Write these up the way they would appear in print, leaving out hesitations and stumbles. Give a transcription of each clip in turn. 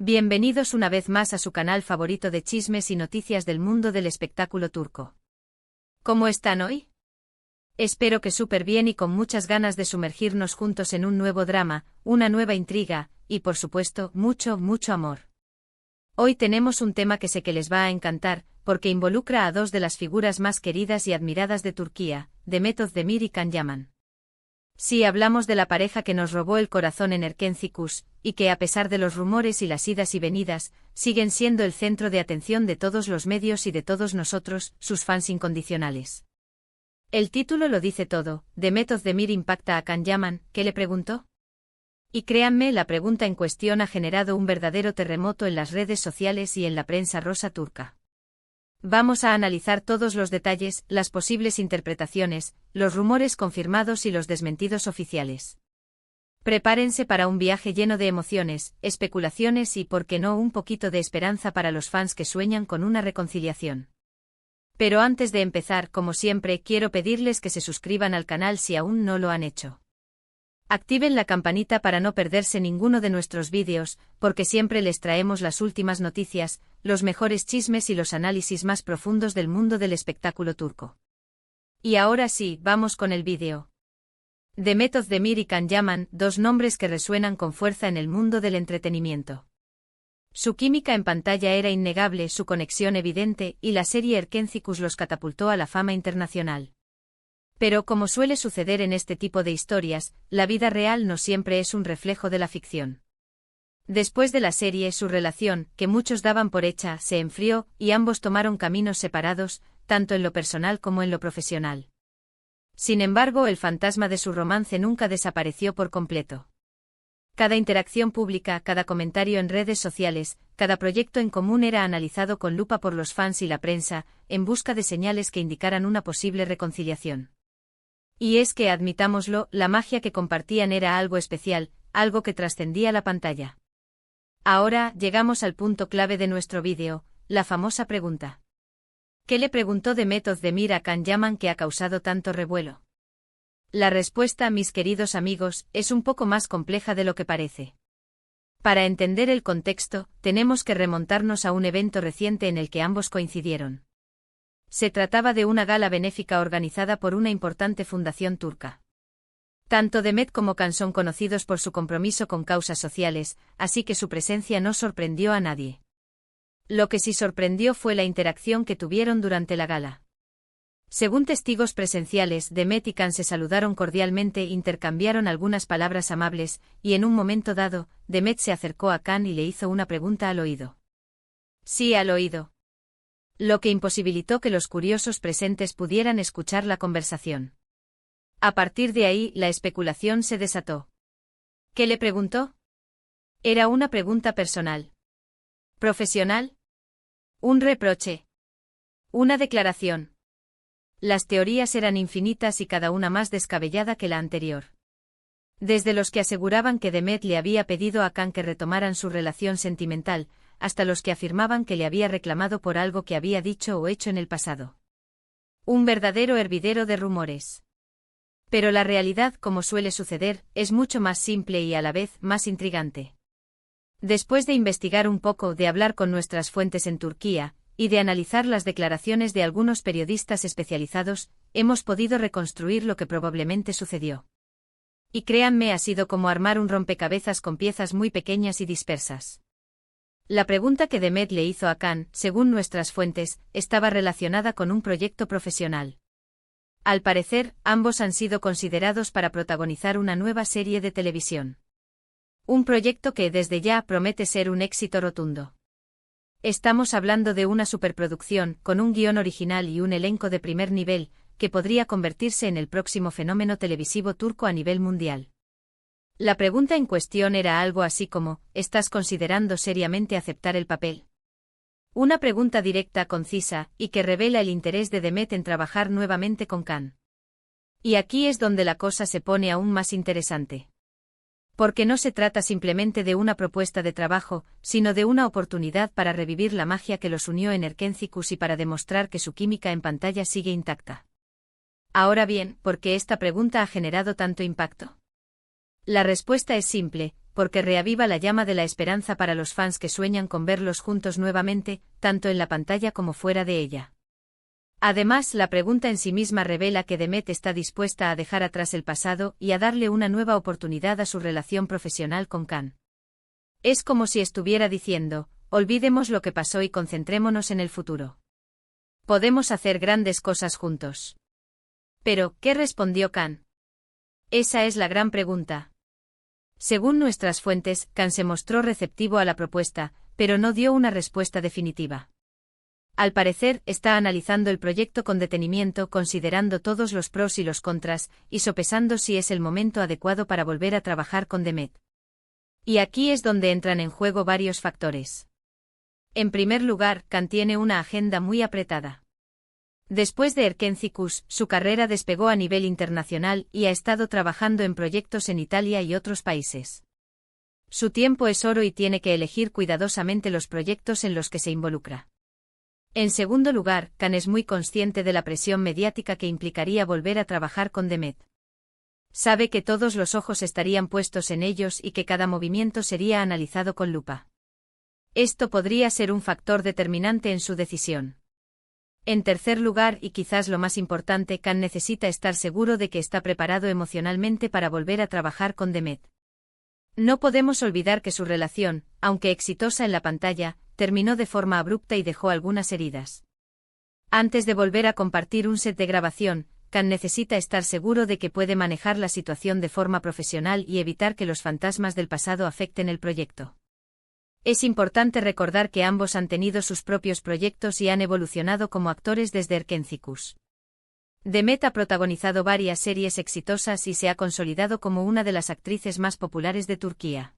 Bienvenidos una vez más a su canal favorito de chismes y noticias del mundo del espectáculo turco. ¿Cómo están hoy? Espero que súper bien y con muchas ganas de sumergirnos juntos en un nuevo drama, una nueva intriga, y por supuesto, mucho amor. Hoy tenemos un tema que sé que les va a encantar, porque involucra a dos de las figuras más queridas y admiradas de Turquía, Demet Özdemir y Can Yaman. Sí, hablamos de la pareja que nos robó el corazón en Erkenci, y que a pesar de los rumores y las idas y venidas, siguen siendo el centro de atención de todos los medios y de todos nosotros, sus fans incondicionales. El título lo dice todo, Demet Özdemir impacta a Can Yaman, ¿qué le preguntó? Y créanme, la pregunta en cuestión ha generado un verdadero terremoto en las redes sociales y en la prensa rosa turca. Vamos a analizar todos los detalles, las posibles interpretaciones, los rumores confirmados y los desmentidos oficiales. Prepárense para un viaje lleno de emociones, especulaciones y, por qué no, un poquito de esperanza para los fans que sueñan con una reconciliación. Pero antes de empezar, como siempre, quiero pedirles que se suscriban al canal si aún no lo han hecho. Activen la campanita para no perderse ninguno de nuestros vídeos, porque siempre les traemos las últimas noticias, los mejores chismes y los análisis más profundos del mundo del espectáculo turco. Y ahora sí, vamos con el vídeo. Demet Özdemir y Can Yaman, dos nombres que resuenan con fuerza en el mundo del entretenimiento. Su química en pantalla era innegable, su conexión evidente, y la serie Erkenci los catapultó a la fama internacional. Pero como suele suceder en este tipo de historias, la vida real no siempre es un reflejo de la ficción. Después de la serie, su relación, que muchos daban por hecha, se enfrió, y ambos tomaron caminos separados, tanto en lo personal como en lo profesional. Sin embargo, el fantasma de su romance nunca desapareció por completo. Cada interacción pública, cada comentario en redes sociales, cada proyecto en común era analizado con lupa por los fans y la prensa, en busca de señales que indicaran una posible reconciliación. Y es que, admitámoslo, la magia que compartían era algo especial, algo que trascendía la pantalla. Ahora, llegamos al punto clave de nuestro vídeo, la famosa pregunta. ¿Qué le preguntó Demet Özdemir a Can Yaman que ha causado tanto revuelo? La respuesta, mis queridos amigos, es un poco más compleja de lo que parece. Para entender el contexto, tenemos que remontarnos a un evento reciente en el que ambos coincidieron. Se trataba de una gala benéfica organizada por una importante fundación turca. Tanto Demet como Can son conocidos por su compromiso con causas sociales, así que su presencia no sorprendió a nadie. Lo que sí sorprendió fue la interacción que tuvieron durante la gala. Según testigos presenciales, Demet y Can se saludaron cordialmente, intercambiaron algunas palabras amables, y en un momento dado, Demet se acercó a Can y le hizo una pregunta al oído. Sí, al oído. Lo que imposibilitó que los curiosos presentes pudieran escuchar la conversación. A partir de ahí, la especulación se desató. ¿Qué le preguntó? Era una pregunta personal. ¿Profesional? ¿Un reproche? ¿Una declaración? Las teorías eran infinitas y cada una más descabellada que la anterior. Desde los que aseguraban que Demet le había pedido a Can que retomaran su relación sentimental, hasta los que afirmaban que le había reclamado por algo que había dicho o hecho en el pasado. Un verdadero hervidero de rumores. Pero la realidad, como suele suceder, es mucho más simple y a la vez más intrigante. Después de investigar un poco, de hablar con nuestras fuentes en Turquía, y de analizar las declaraciones de algunos periodistas especializados, hemos podido reconstruir lo que probablemente sucedió. Y créanme, ha sido como armar un rompecabezas con piezas muy pequeñas y dispersas. La pregunta que Demet le hizo a Can, según nuestras fuentes, estaba relacionada con un proyecto profesional. Al parecer, ambos han sido considerados para protagonizar una nueva serie de televisión. Un proyecto que desde ya promete ser un éxito rotundo. Estamos hablando de una superproducción, con un guión original y un elenco de primer nivel, que podría convertirse en el próximo fenómeno televisivo turco a nivel mundial. La pregunta en cuestión era algo así como, ¿estás considerando seriamente aceptar el papel? Una pregunta directa, concisa, y que revela el interés de Demet en trabajar nuevamente con Can. Y aquí es donde la cosa se pone aún más interesante. Porque no se trata simplemente de una propuesta de trabajo, sino de una oportunidad para revivir la magia que los unió en Erkenci y para demostrar que su química en pantalla sigue intacta. Ahora bien, ¿por qué esta pregunta ha generado tanto impacto? La respuesta es simple, porque reaviva la llama de la esperanza para los fans que sueñan con verlos juntos nuevamente, tanto en la pantalla como fuera de ella. Además, la pregunta en sí misma revela que Demet está dispuesta a dejar atrás el pasado y a darle una nueva oportunidad a su relación profesional con Khan. Es como si estuviera diciendo, olvidemos lo que pasó y concentrémonos en el futuro. Podemos hacer grandes cosas juntos. Pero, ¿qué respondió Khan? Esa es la gran pregunta. Según nuestras fuentes, Khan se mostró receptivo a la propuesta, pero no dio una respuesta definitiva. Al parecer, está analizando el proyecto con detenimiento, considerando todos los pros y los contras, y sopesando si es el momento adecuado para volver a trabajar con Demet. Y aquí es donde entran en juego varios factores. En primer lugar, Khan tiene una agenda muy apretada. Después de Erkenciskus, su carrera despegó a nivel internacional y ha estado trabajando en proyectos en Italia y otros países. Su tiempo es oro y tiene que elegir cuidadosamente los proyectos en los que se involucra. En segundo lugar, Khan es muy consciente de la presión mediática que implicaría volver a trabajar con Demet. Sabe que todos los ojos estarían puestos en ellos y que cada movimiento sería analizado con lupa. Esto podría ser un factor determinante en su decisión. En tercer lugar, y quizás lo más importante, Khan necesita estar seguro de que está preparado emocionalmente para volver a trabajar con Demet. No podemos olvidar que su relación, aunque exitosa en la pantalla, terminó de forma abrupta y dejó algunas heridas. Antes de volver a compartir un set de grabación, Khan necesita estar seguro de que puede manejar la situación de forma profesional y evitar que los fantasmas del pasado afecten el proyecto. Es importante recordar que ambos han tenido sus propios proyectos y han evolucionado como actores desde Erkenciskus. Demet ha protagonizado varias series exitosas y se ha consolidado como una de las actrices más populares de Turquía.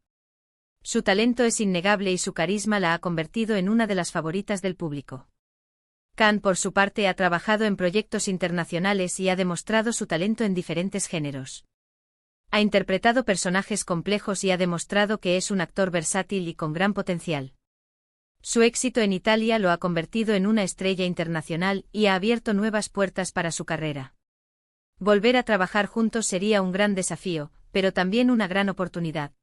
Su talento es innegable y su carisma la ha convertido en una de las favoritas del público. Khan, por su parte, ha trabajado en proyectos internacionales y ha demostrado su talento en diferentes géneros. Ha interpretado personajes complejos y ha demostrado que es un actor versátil y con gran potencial. Su éxito en Italia lo ha convertido en una estrella internacional y ha abierto nuevas puertas para su carrera. Volver a trabajar juntos sería un gran desafío, pero también una gran oportunidad.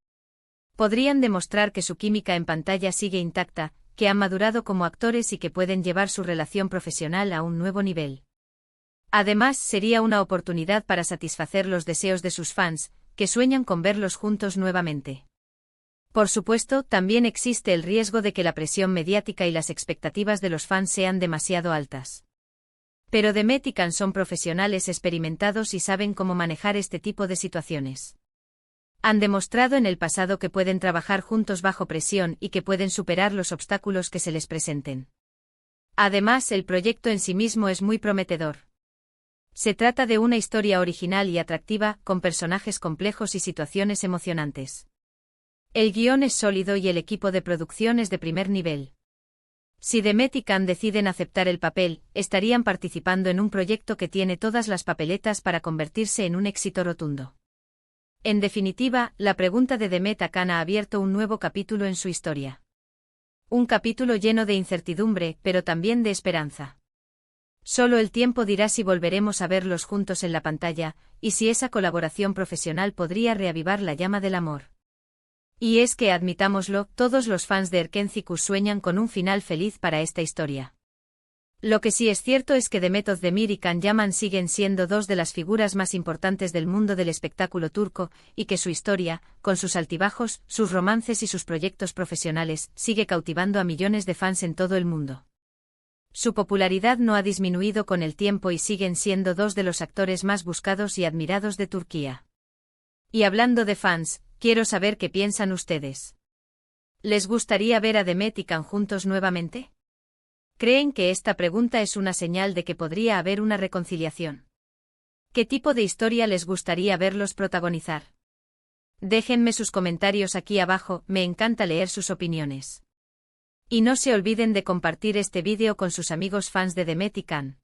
Podrían demostrar que su química en pantalla sigue intacta, que han madurado como actores y que pueden llevar su relación profesional a un nuevo nivel. Además, sería una oportunidad para satisfacer los deseos de sus fans, que sueñan con verlos juntos nuevamente. Por supuesto, también existe el riesgo de que la presión mediática y las expectativas de los fans sean demasiado altas. Pero Demet y Khan son profesionales experimentados y saben cómo manejar este tipo de situaciones. Han demostrado en el pasado que pueden trabajar juntos bajo presión y que pueden superar los obstáculos que se les presenten. Además, el proyecto en sí mismo es muy prometedor. Se trata de una historia original y atractiva, con personajes complejos y situaciones emocionantes. El guión es sólido y el equipo de producción es de primer nivel. Si Demet y Khan deciden aceptar el papel, estarían participando en un proyecto que tiene todas las papeletas para convertirse en un éxito rotundo. En definitiva, la pregunta de Demet a Khan ha abierto un nuevo capítulo en su historia. Un capítulo lleno de incertidumbre, pero también de esperanza. Solo el tiempo dirá si volveremos a verlos juntos en la pantalla, y si esa colaboración profesional podría reavivar la llama del amor. Y es que, admitámoslo, todos los fans de Erkenciskus sueñan con un final feliz para esta historia. Lo que sí es cierto es que Demet Özdemir y Can Yaman siguen siendo dos de las figuras más importantes del mundo del espectáculo turco, y que su historia, con sus altibajos, sus romances y sus proyectos profesionales, sigue cautivando a millones de fans en todo el mundo. Su popularidad no ha disminuido con el tiempo y siguen siendo dos de los actores más buscados y admirados de Turquía. Y hablando de fans, quiero saber qué piensan ustedes. ¿Les gustaría ver a Demet y Can juntos nuevamente? ¿Creen que esta pregunta es una señal de que podría haber una reconciliación? ¿Qué tipo de historia les gustaría verlos protagonizar? Déjenme sus comentarios aquí abajo, me encanta leer sus opiniones. Y no se olviden de compartir este vídeo con sus amigos fans de Demet y Can.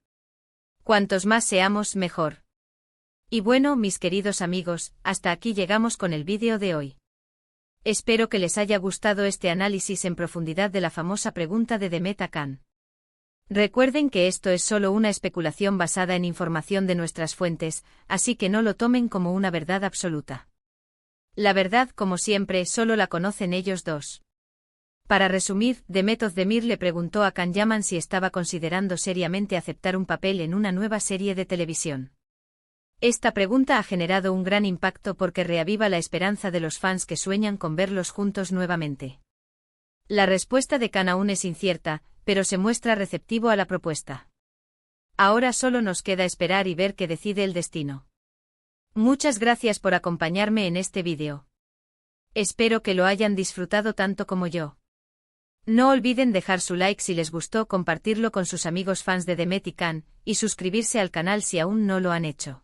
Cuantos más seamos, mejor. Y bueno, mis queridos amigos, hasta aquí llegamos con el vídeo de hoy. Espero que les haya gustado este análisis en profundidad de la famosa pregunta de Demet a Can. Recuerden que esto es solo una especulación basada en información de nuestras fuentes, así que no lo tomen como una verdad absoluta. La verdad, como siempre, solo la conocen ellos dos. Para resumir, Demet Özdemir le preguntó a Can Yaman si estaba considerando seriamente aceptar un papel en una nueva serie de televisión. Esta pregunta ha generado un gran impacto porque reaviva la esperanza de los fans que sueñan con verlos juntos nuevamente. La respuesta de Can aún es incierta, pero se muestra receptivo a la propuesta. Ahora solo nos queda esperar y ver qué decide el destino. Muchas gracias por acompañarme en este vídeo. Espero que lo hayan disfrutado tanto como yo. No olviden dejar su like si les gustó, compartirlo con sus amigos fans de Demet y Can, y suscribirse al canal si aún no lo han hecho.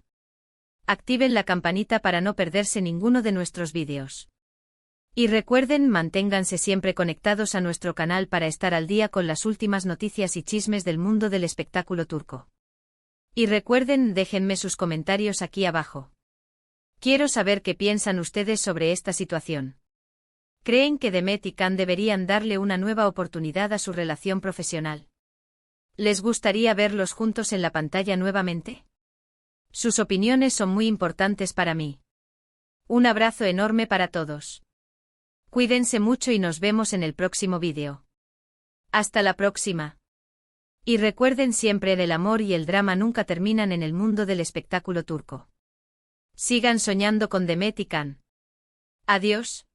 Activen la campanita para no perderse ninguno de nuestros vídeos. Y recuerden, manténganse siempre conectados a nuestro canal para estar al día con las últimas noticias y chismes del mundo del espectáculo turco. Y recuerden, déjenme sus comentarios aquí abajo. Quiero saber qué piensan ustedes sobre esta situación. ¿Creen que Demet y Can deberían darle una nueva oportunidad a su relación profesional? ¿Les gustaría verlos juntos en la pantalla nuevamente? Sus opiniones son muy importantes para mí. Un abrazo enorme para todos. Cuídense mucho y nos vemos en el próximo vídeo. Hasta la próxima. Y recuerden siempre, el amor y el drama nunca terminan en el mundo del espectáculo turco. Sigan soñando con Demet y Can. Adiós.